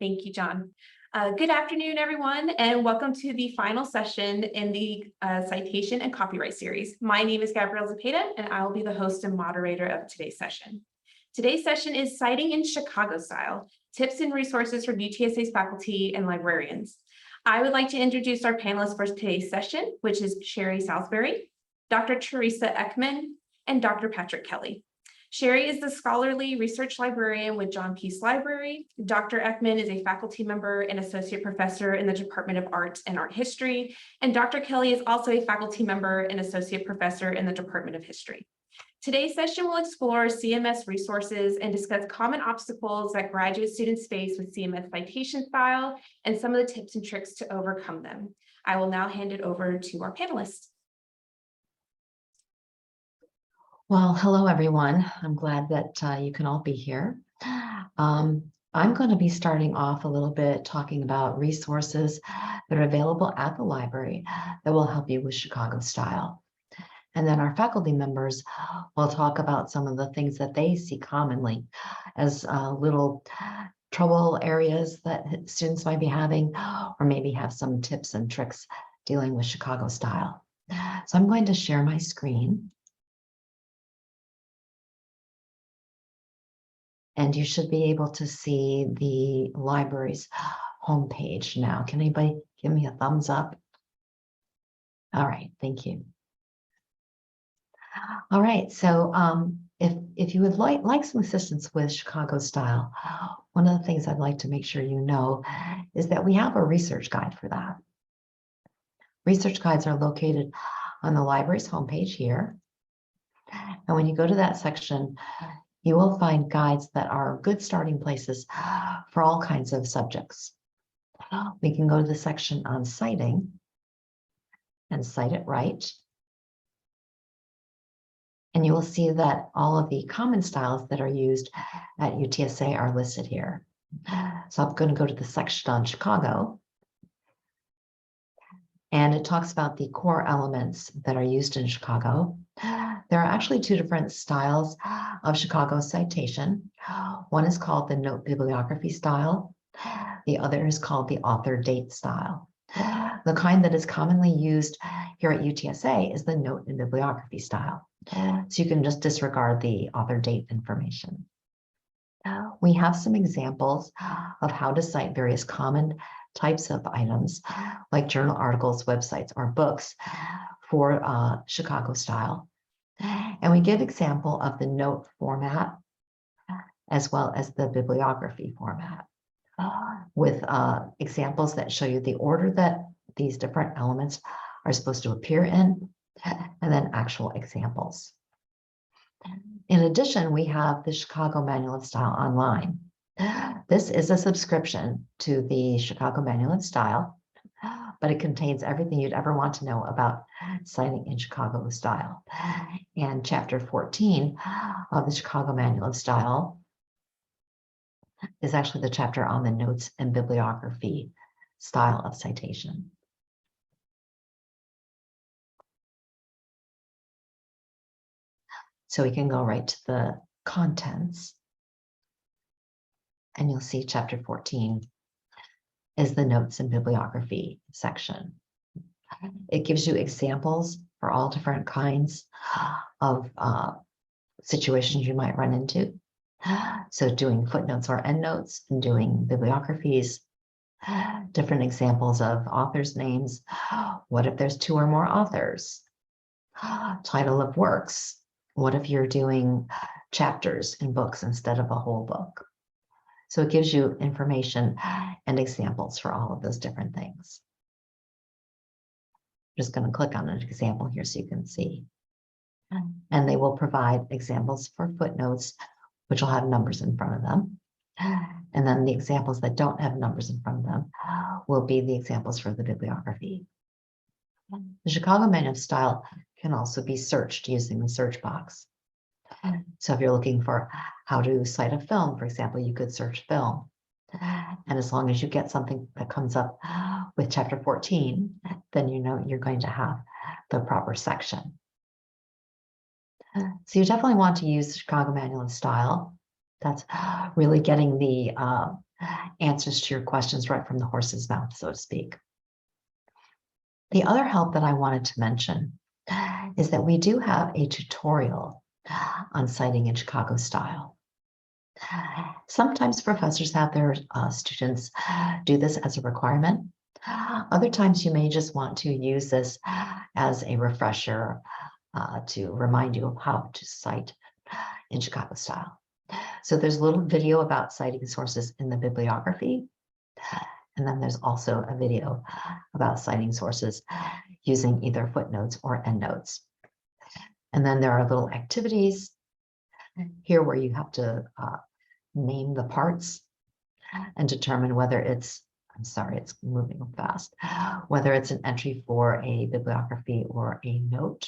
Thank you, John. Good afternoon, everyone, and welcome to the final session in the Citation and Copyright series. My name is Gabrielle Zepeda, and I will be the host and moderator of today's session. Today's session is Citing in Chicago Style, Tips and Resources for UTSA's Faculty and Librarians. I would like to introduce our panelists for today's session, which is Sherry Salisbury, Dr. Teresa Ekman, and Dr. Patrick Kelly. Sherry is the scholarly research librarian with John Peace Library. Dr. Ekman is a faculty member and associate professor in the Department of Art and Art History. And Dr. Kelly is also a faculty member and associate professor in the Department of History. Today's session will explore CMS resources and discuss common obstacles that graduate students face with CMS citation style and some of the tips and tricks to overcome them. I will now hand it over to our panelists. Well, hello, everyone. I'm glad that you can all be here. I'm going to be starting off a little bit talking about resources that are available at the library that will help you with Chicago style. And then our faculty members will talk about some of the things that they see commonly as little trouble areas that students might be having, or maybe have some tips and tricks dealing with Chicago style. So I'm going to share my screen. And you should be able to see the library's homepage now. Can anybody give me a thumbs up? All right, thank you. All right, so if you would like some assistance with Chicago style, one of the things I'd like to make sure you know is that we have a research guide for that. Research guides are located on the library's homepage here. And when you go to that section, you will find guides that are good starting places for all kinds of subjects. We can go to the section on citing and cite it right. And you will see that all of the common styles that are used at UTSA are listed here. So I'm going to go to the section on Chicago. And it talks about the core elements that are used in Chicago. There are actually two different styles of Chicago citation. One is called the note bibliography style. The other is called the author date style. The kind that is commonly used here at UTSA is the note and bibliography style. So you can just disregard the author date information. We have some examples of how to cite various common types of items like journal articles, websites, or books for Chicago style. And we give example of the note format as well as the bibliography format with examples that show you the order that these different elements are supposed to appear in, and then actual examples. In addition, we have the Chicago Manual of Style online. This is a subscription to the Chicago Manual of Style, but it contains everything you'd ever want to know about citing in Chicago style. And chapter 14 of the Chicago Manual of Style is actually the chapter on the notes and bibliography style of citation. So we can go right to the contents. And you'll see chapter 14 is the notes and bibliography section. It gives you examples for all different kinds of situations you might run into. So doing footnotes or endnotes and doing bibliographies, different examples of authors' names. What if there's two or more authors? Title of works. What if you're doing chapters in books instead of a whole book? So it gives you information and examples for all of those different things. I'm just going to click on an example here so you can see. And they will provide examples for footnotes, which will have numbers in front of them. And then the examples that don't have numbers in front of them will be the examples for the bibliography. The Chicago Manual of Style can also be searched using the search box. So if you're looking for how to cite a film, for example, you could search film. And as long as you get something that comes up with chapter 14, then you know you're going to have the proper section. So you definitely want to use the Chicago Manual of Style. That's really getting the answers to your questions right from the horse's mouth, so to speak. The other help that I wanted to mention is that we do have a tutorial on citing in Chicago style. Sometimes professors have their students do this as a requirement. Other times you may just want to use this as a refresher to remind you of how to cite in Chicago style. So there's a little video about citing sources in the bibliography. And then there's also a video about citing sources using either footnotes or endnotes. And then there are little activities here where you have to name the parts and determine whether it's, I'm sorry, it's moving fast, whether it's an entry for a bibliography or a note.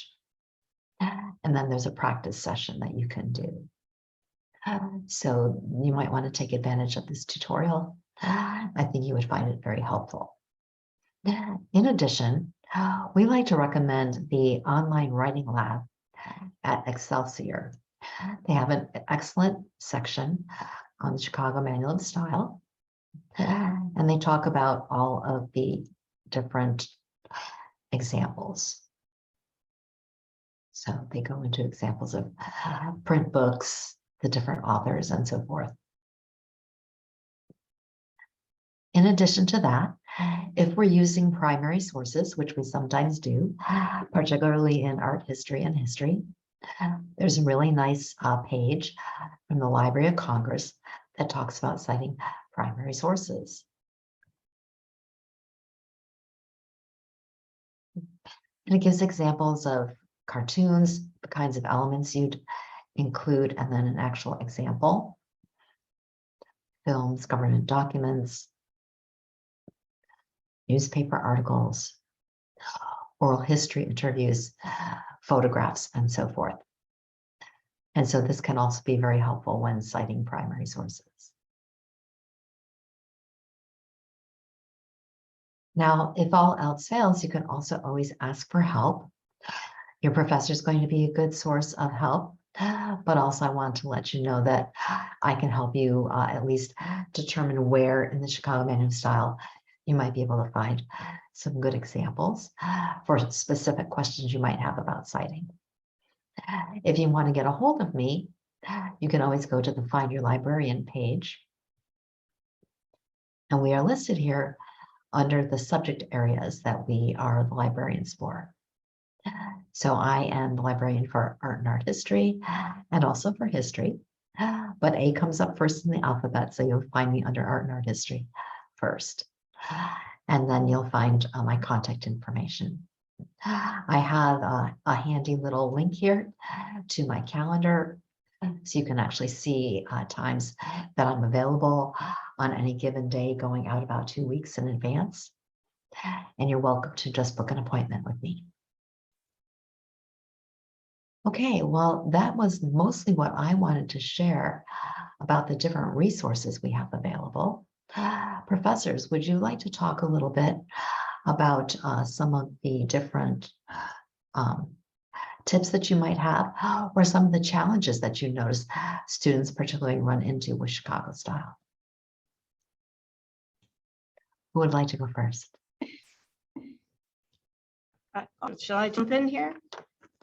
And then there's a practice session that you can do. So you might want to take advantage of this tutorial. I think you would find it very helpful. In addition, we like to recommend the online writing lab at Excelsior. They have an excellent section on the Chicago Manual of Style, and they talk about all of the different examples. So they go into examples of print books, the different authors, and so forth. In addition to that, if we're using primary sources, which we sometimes do, particularly in art history and history, there's a really nice page from the Library of Congress that talks about citing primary sources. And it gives examples of cartoons, the kinds of elements you'd include, and then an actual example. Films, government documents, newspaper articles, oral history interviews, photographs, and so forth. And so this can also be very helpful when citing primary sources. Now, if all else fails, you can also always ask for help. Your professor is going to be a good source of help, but also I want to let you know that I can help you at least determine where in the Chicago Manual of Style you might be able to find some good examples for specific questions you might have about citing. If you want to get a hold of me, you can always go to the Find Your Librarian page. And we are listed here under the subject areas that we are the librarians for. So I am the librarian for art and art history and also for history, but A comes up first in the alphabet, so you'll find me under art and art history first. And then you'll find my contact information. I have a handy little link here to my calendar, so you can actually see times that I'm available on any given day going out about 2 weeks in advance. And you're welcome to just book an appointment with me. Okay, well, that was mostly what I wanted to share about the different resources we have available. Professors, would you like to talk a little bit about some of the different tips that you might have, or some of the challenges that you notice students particularly run into with Chicago style? Who would like to go first? Shall I jump in here?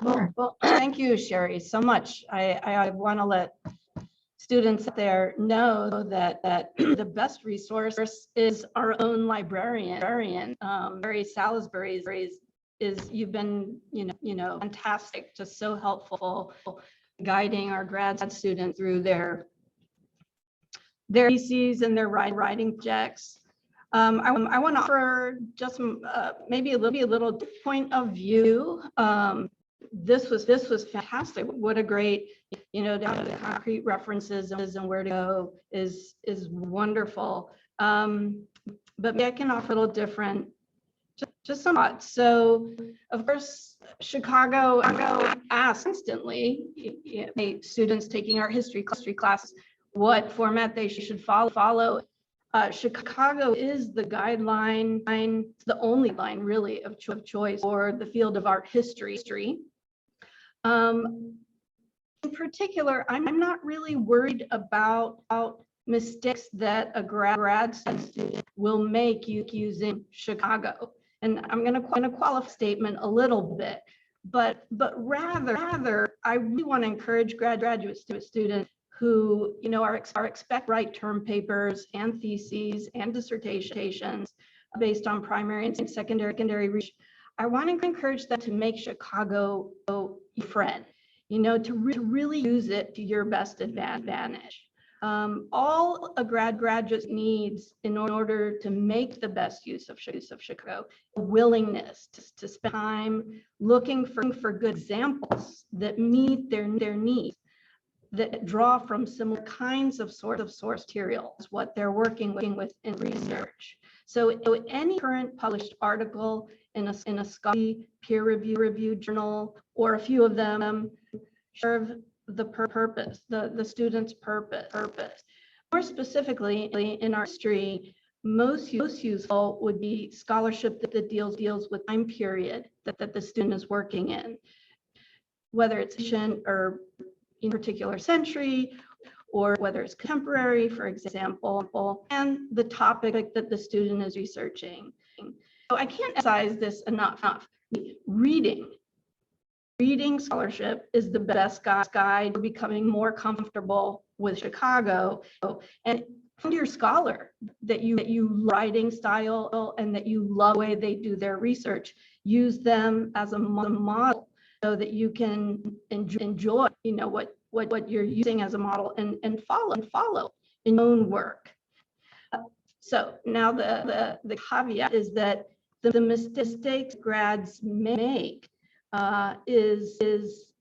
Sure. Well, thank you, Sherry, so much. I want to let students out there know that the best resource is our own librarian. Mary Salisbury is you've been fantastic, just so helpful, guiding our grad students through their theses and their writing projects. I want to offer just maybe a little point of view. This was fantastic. What a great, down to the concrete references and where to go is wonderful. But I can offer a little different, just some thoughts. So, of course, Chicago asks instantly students taking art history class what format they should follow. Chicago is the guideline, the only line really of choice for the field of art history. In particular, I'm not really worried about mistakes that a grad student will make using Chicago. And I'm going to qualify statement a little bit, but rather I really want to encourage graduate students who are expect write term papers and theses and dissertations based on primary and secondary research. I want to encourage them to make Chicago a friend, to really use it to your best advantage. All a graduate needs in order to make the best use of Chicago, a willingness to spend time looking for good examples that meet their needs, that draw from similar kinds of source materials, what they're working with in research. So any current published article in a scholarly peer-reviewed journal, or a few of them, serve the purpose, the student's purpose. More specifically, in our history, most useful would be scholarship that deals with time period that the student is working in, whether it's ancient or in particular century, or whether it's contemporary, for example, and the topic that the student is researching. So I can't emphasize this enough. Reading scholarship is the best guide to becoming more comfortable with Chicago, and find your scholar that you writing style and that you love the way they do their research. Use them as a model so that you can enjoy what you're using as a model and follow in your own work. So now the caveat is that the mistakes grads make is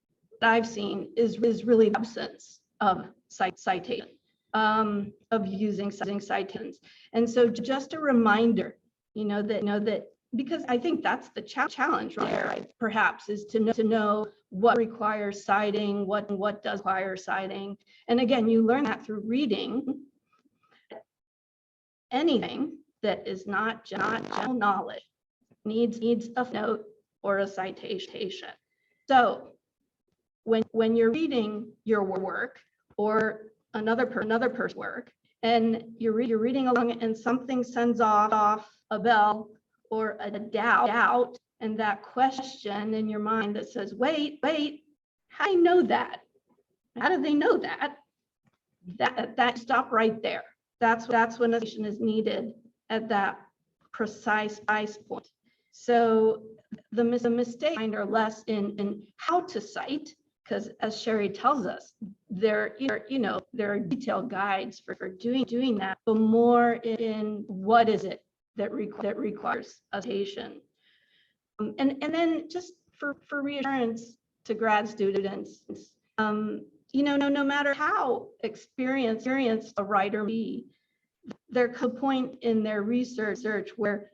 I've seen is really the absence of citation, of using citations. And so just a reminder, that because I think that's the challenge right? Perhaps is to know what requires citing, what does require citing. And again, you learn that through reading. Anything that is not general knowledge needs a note or a citation. So when you're reading your work or another person's work, and you're reading along and something sends off a bell or a doubt, and that question in your mind that says, wait, how do I know that? How do they know that? That stop right there. That's when a citation is needed at that precise point. So the mistakes are less in how to cite, because as Sherry tells us, there are detailed guides for doing that, but more in what is it that requires a citation. And then just for reassurance to grad students, no matter how experienced a writer be, there comes a point in their research where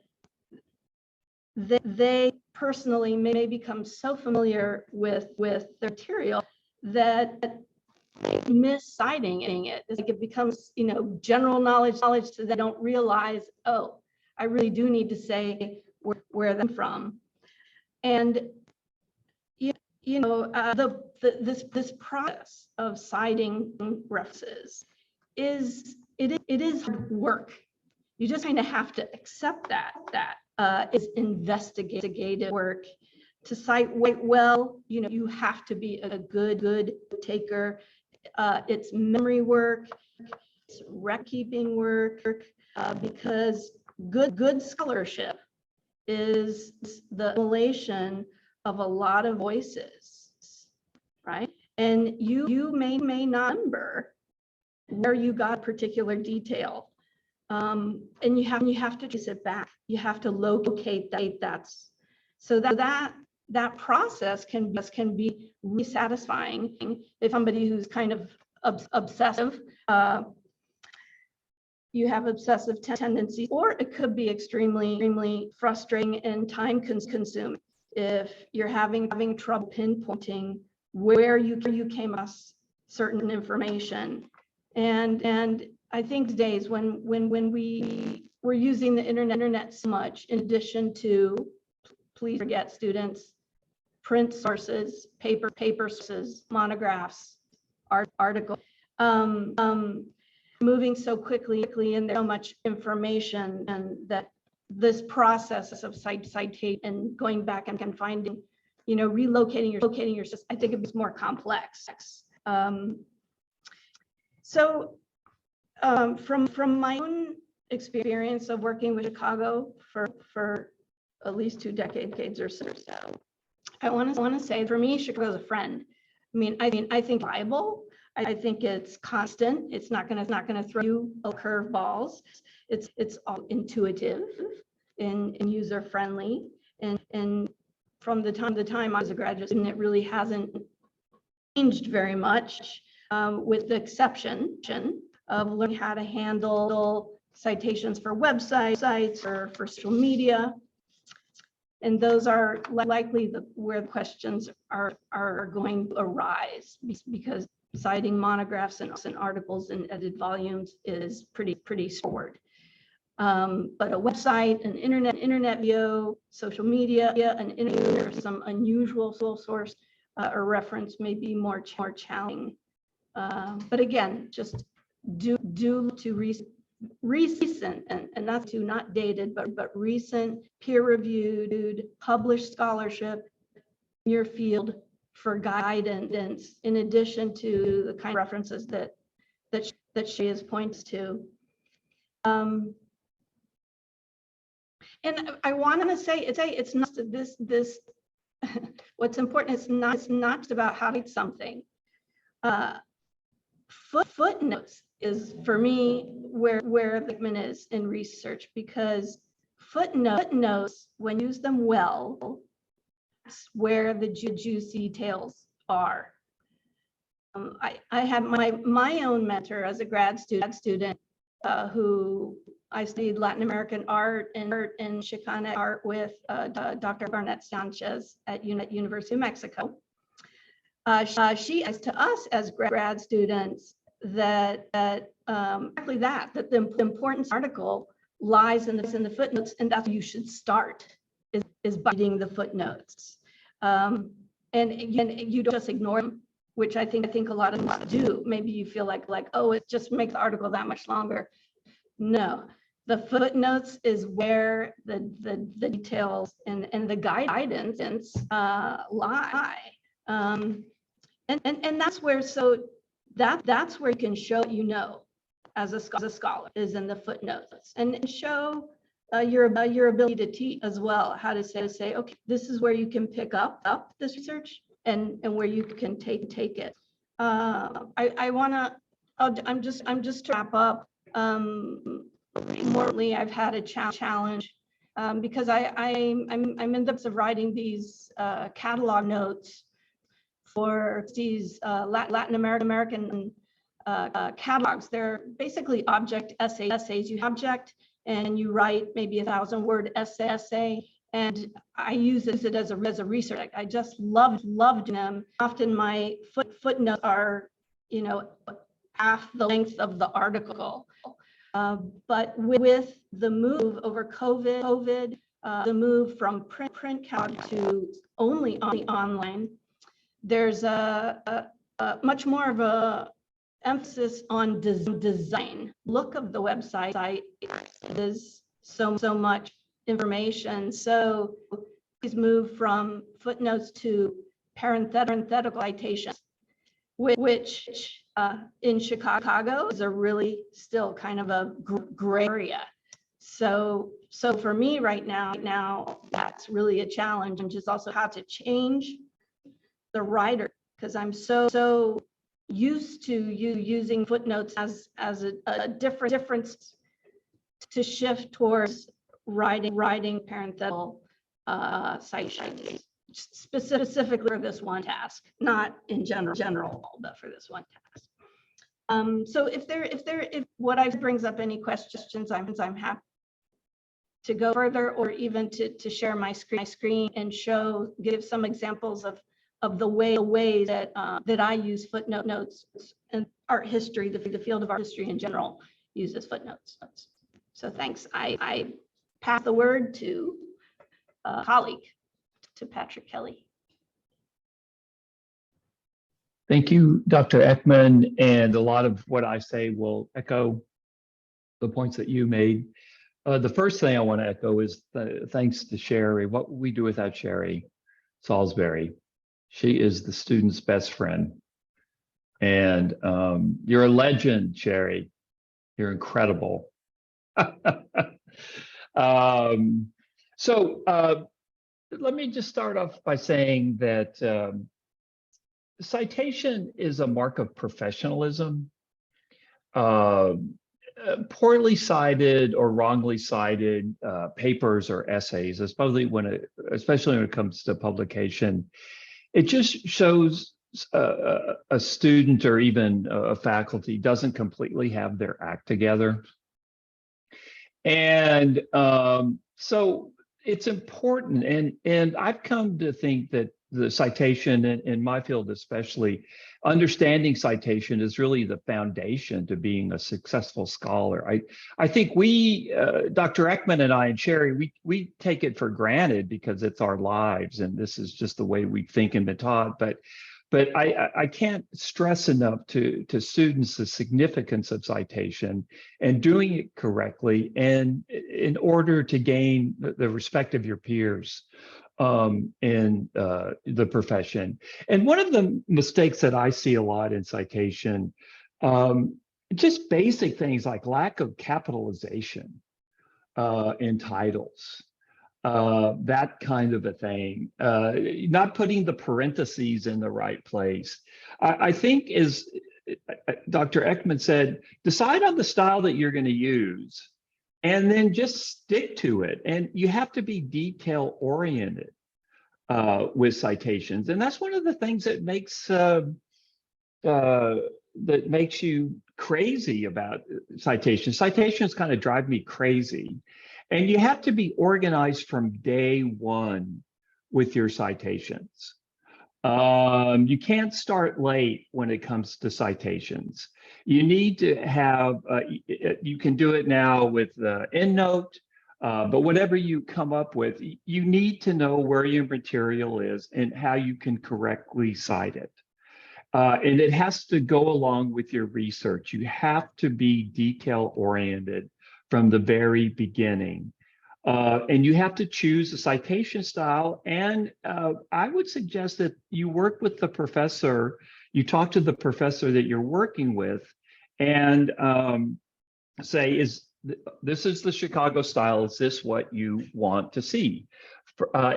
they personally may become so familiar with their material that they miss citing it. It's like it becomes, general knowledge so they don't realize, oh, I really do need to say where they're from. And this process of citing references is hard work. You just kind of have to accept that is investigative work. To cite well, you have to be a good taker. It's memory work, it's record-keeping work, because good scholarship is the accumulation of a lot of voices, right? And you may not remember where you got a particular detail, and you have to trace it back. You have to locate that. So that process can be really satisfying if somebody who's kind of obsessive. You have obsessive tendencies, or it could be extremely frustrating and time consuming if you're having trouble pinpointing where you came across certain information. And I think days when we were using the internet so much, in addition to, please forget students, print sources, paper sources, monographs, articles. moving so quickly and there's so much information, and that this process of citation and going back and finding, relocating your system, I think it's more complex. From my own experience of working with Chicago for at least 2 decades or so, I want to say, for me, Chicago is a friend. I think Bible. I think it's constant. It's not going to throw you curveballs. It's all intuitive and user friendly. And from the time I was a graduate student, it really hasn't changed very much, with the exception of learning how to handle citations for websites or for social media. And those are likely where the questions are going to arise, because citing monographs and articles in edited volumes is pretty straightforward. But a website, an internet video, social media, an interview, or some unusual source or reference may be more challenging. But again, just due to recent, and that's not dated, but recent peer-reviewed, published scholarship in your field for guidance, in addition to the kind of references that she has points to. And I want to say it's not this what's important. It's not just about how to write something. Footnotes is, for me, where the segment is in research, because footnotes, when you use them well, that's where the juicy details are. I had my own mentor as a grad student who I studied Latin American art and Chicana art with Dr. Barnett Sanchez at University of Mexico. She says to us as grad students that exactly that the importance of the article lies in the footnotes, and that's where you should start, is by reading the footnotes. And you don't just ignore them, which I think a lot of us do. Maybe you feel like, oh, it just makes the article that much longer. No, the footnotes is where the details and the guidance lie. And that's where, that's where you can show, as a scholar, is in the footnotes, and show your ability to teach as well, how to say, okay, this is where you can pick up this research and where you can take it. I'm just to wrap up. Recently, I've had a challenge because I'm in the midst of writing these catalog notes for these Latin American catalogs. They're basically object essays. You have object and you write maybe 1,000-word essay, and I use it as a research. I just loved them. Often my footnotes are, half the length of the article. But with the move over COVID, the move from print catalog to only online, there's a much more of a emphasis on design. Look of the website is so much information. So please move from footnotes to parenthetical citations, which in Chicago is a really still kind of a gray area. So for me right now, that's really a challenge, and just also how to change the writer, because I'm so used to using footnotes as a difference to shift towards writing parenthetical citations, specifically for this one task, not in general, but for this one task. So if what I brings up any questions, I'm happy to go further, or even to share my screen and give some examples of the way that I use footnotes in art history, the field of art history in general uses footnotes. So thanks. I pass the word to a colleague, to Patrick Kelly. Thank you, Dr. Ekman, and a lot of what I say will echo the points that you made. The first thing I want to echo is thanks to Sherry. What would we do without Sherry Salisbury? She is the student's best friend. And you're a legend, Sherry. You're incredible. So let me just start off by saying that citation is a mark of professionalism. Poorly cited or wrongly cited papers or essays, especially when it comes to publication, it just shows a student or even a faculty doesn't completely have their act together. And so it's important, and I've come to think that the citation in my field especially, understanding citation is really the foundation to being a successful scholar. I think we, Dr. Ekman and I and Sherry, we take it for granted because it's our lives and this is just the way we think and been taught. But I can't stress enough to students the significance of citation and doing it correctly, and in order to gain the respect of your peers in the profession. And one of the mistakes that I see a lot in citation, just basic things like lack of capitalization in titles. That kind of a thing, not putting the parentheses in the right place. I think, as Dr. Ekman said, decide on the style that you're going to use and then just stick to it. And you have to be detail oriented with citations. And that's one of the things that makes you crazy about citations. Citations kind of drive me crazy. And you have to be organized from day one with your citations. You can't start late when it comes to citations. You need to have, you can do it now with the EndNote, but whatever you come up with, you need to know where your material is and how you can correctly cite it. And it has to go along with your research. You have to be detail oriented from the very beginning. And you have to choose a citation style. And I would suggest that you work with the professor, you talk to the professor that you're working with, and say, this is the Chicago style, is this what you want to see?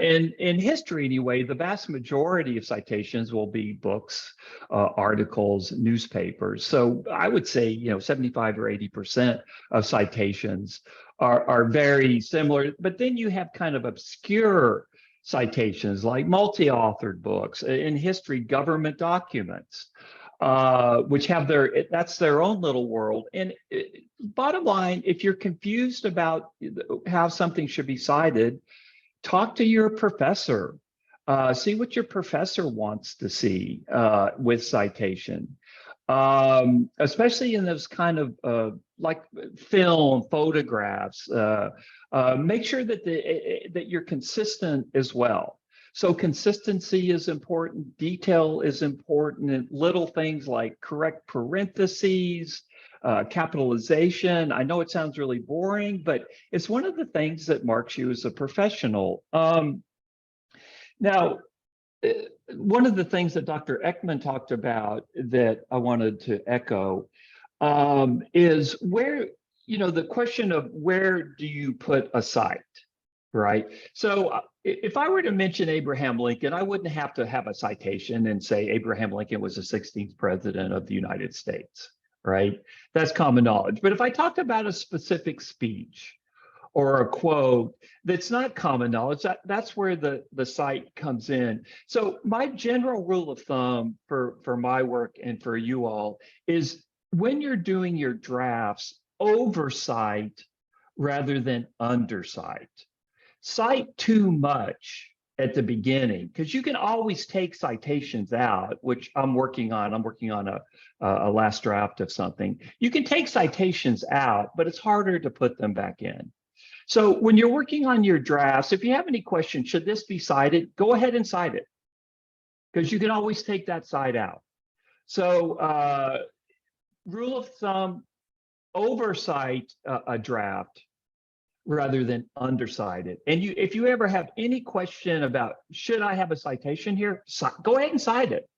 In history anyway, the vast majority of citations will be books, articles, newspapers. So I would say, 75 or 80% of citations are very similar, but then you have kind of obscure citations like multi-authored books. In history, government documents, which have that's their own little world. And bottom line, if you're confused about how something should be cited, talk to your professor, see what your professor wants to see with citation, especially in those kind of like film, photographs. Make sure that you're consistent as well. So consistency is important, detail is important, and little things like correct parentheses, capitalization. I know it sounds really boring, but it's one of the things that marks you as a professional. Now, one of the things that Dr. Ekman talked about that I wanted to echo is where, the question of where do you put a cite, right? So if I were to mention Abraham Lincoln, I wouldn't have to have a citation and say Abraham Lincoln was the 16th president of the United States. Right? That's common knowledge. But if I talked about a specific speech or a quote that's not common knowledge, that's where the cite comes in. So my general rule of thumb for my work and for you all is when you're doing your drafts, oversight rather than undercite. Cite too much at the beginning, because you can always take citations out, which I'm working on. I'm working on a last draft of something. You can take citations out, but it's harder to put them back in. So when you're working on your drafts, if you have any questions, should this be cited? Go ahead and cite it, because you can always take that cite out. So rule of thumb, oversight a draft rather than undercite it. And if you ever have any question about, should I have a citation here? Go ahead and cite it.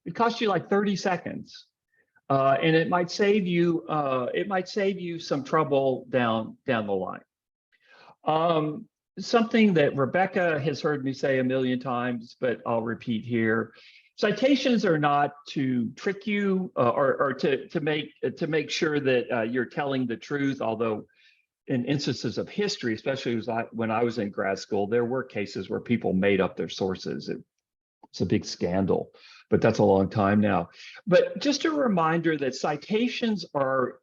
It costs you like 30 seconds. And it might save you some trouble down the line. Something that Rebecca has heard me say a million times, but I'll repeat here. Citations are not to trick you or to make sure that you're telling the truth, although in instances of history, especially when I was in grad school, there were cases where people made up their sources. It's a big scandal, but that's a long time now. But just a reminder that citations are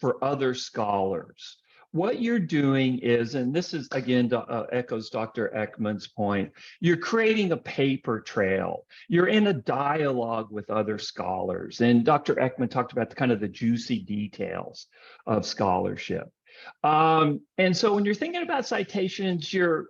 for other scholars. What you're doing is, and this is again echoes Dr. Ekman's point, you're creating a paper trail. You're in a dialogue with other scholars. And Dr. Ekman talked about the juicy details of scholarship. And so when you're thinking about citations, you're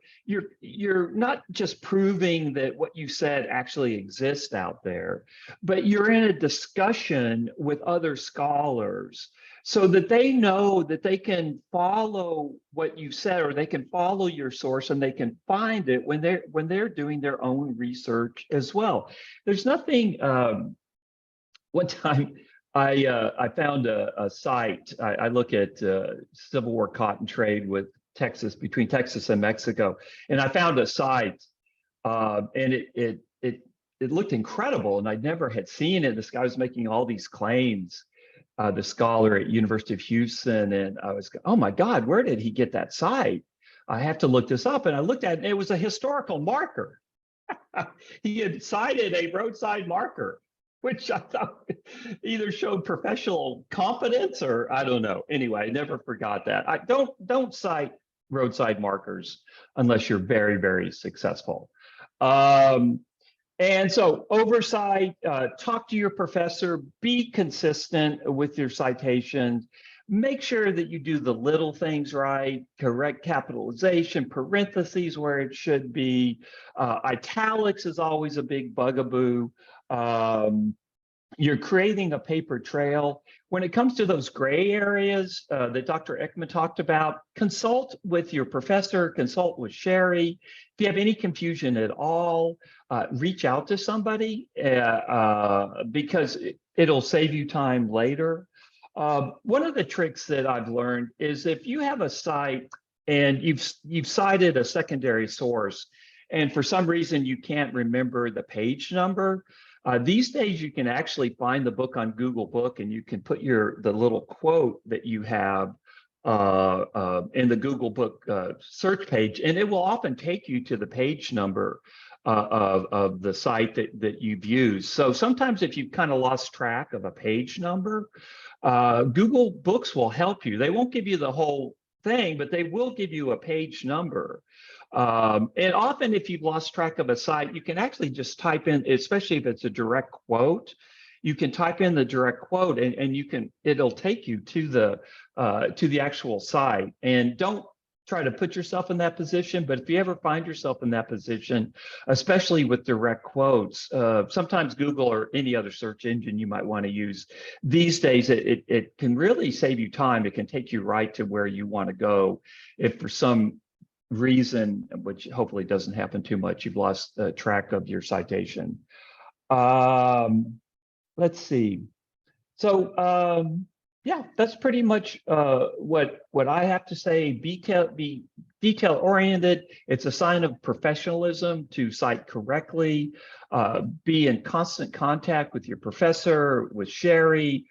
not just proving that what you said actually exists out there, but you're in a discussion with other scholars so that they know that they can follow what you said, or they can follow your source, and they can find it when they're doing their own research as well. There's nothing. One time, I found a site. I look at Civil War cotton trade with Texas, between Texas and Mexico, and I found a site, and it looked incredible, and I never had seen it. This guy was making all these claims, the scholar at University of Houston, and I was, oh my God, where did he get that site? I have to look this up, and I looked at it, and it was a historical marker. He had cited a roadside marker, which I thought either showed professional competence or I don't know. Anyway, I never forgot that. I don't cite roadside markers unless you're very, very successful. And so oversight, talk to your professor, be consistent with your citations, make sure that you do the little things right, correct capitalization, parentheses where it should be, italics is always a big bugaboo. You're creating a paper trail. When it comes to those gray areas that Dr. Ekman talked about, consult with your professor, consult with Sherry. If you have any confusion at all, reach out to somebody because it'll save you time later. One of the tricks that I've learned is if you have a site and you've cited a secondary source, and for some reason you can't remember the page number, these days you can actually find the book on Google Book, and you can put the little quote that you have in the Google Book search page, and it will often take you to the page number of the site that you've used. So sometimes if you've kind of lost track of a page number, Google Books will help you. They won't give you the whole thing, but they will give you a page number. And often if you've lost track of a site, you can actually just type in, especially if it's a direct quote, you can type in the direct quote and it'll take you to the actual site. And don't try to put yourself in that position, but if you ever find yourself in that position, especially with direct quotes, sometimes Google or any other search engine you might want to use, these days it can really save you time. It can take you right to where you want to go. If for some reason, which hopefully doesn't happen too much, you've lost track of your citation. Let's see. So yeah, that's pretty much what I have to say. Be detail oriented. It's a sign of professionalism to cite correctly. Be in constant contact with your professor, with Sherry.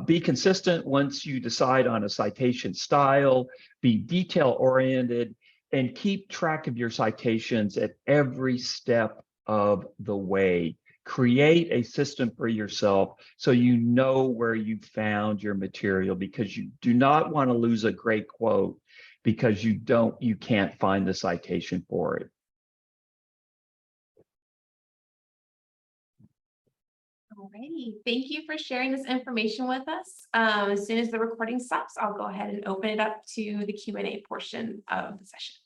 Be consistent once you decide on a citation style. Be detail oriented, and keep track of your citations at every step of the way. Create a system for yourself so you know where you found your material, because you do not want to lose a great quote because you can't find the citation for it. Alrighty, thank you for sharing this information with us. As soon as the recording stops, I'll go ahead and open it up to the Q&A portion of the session.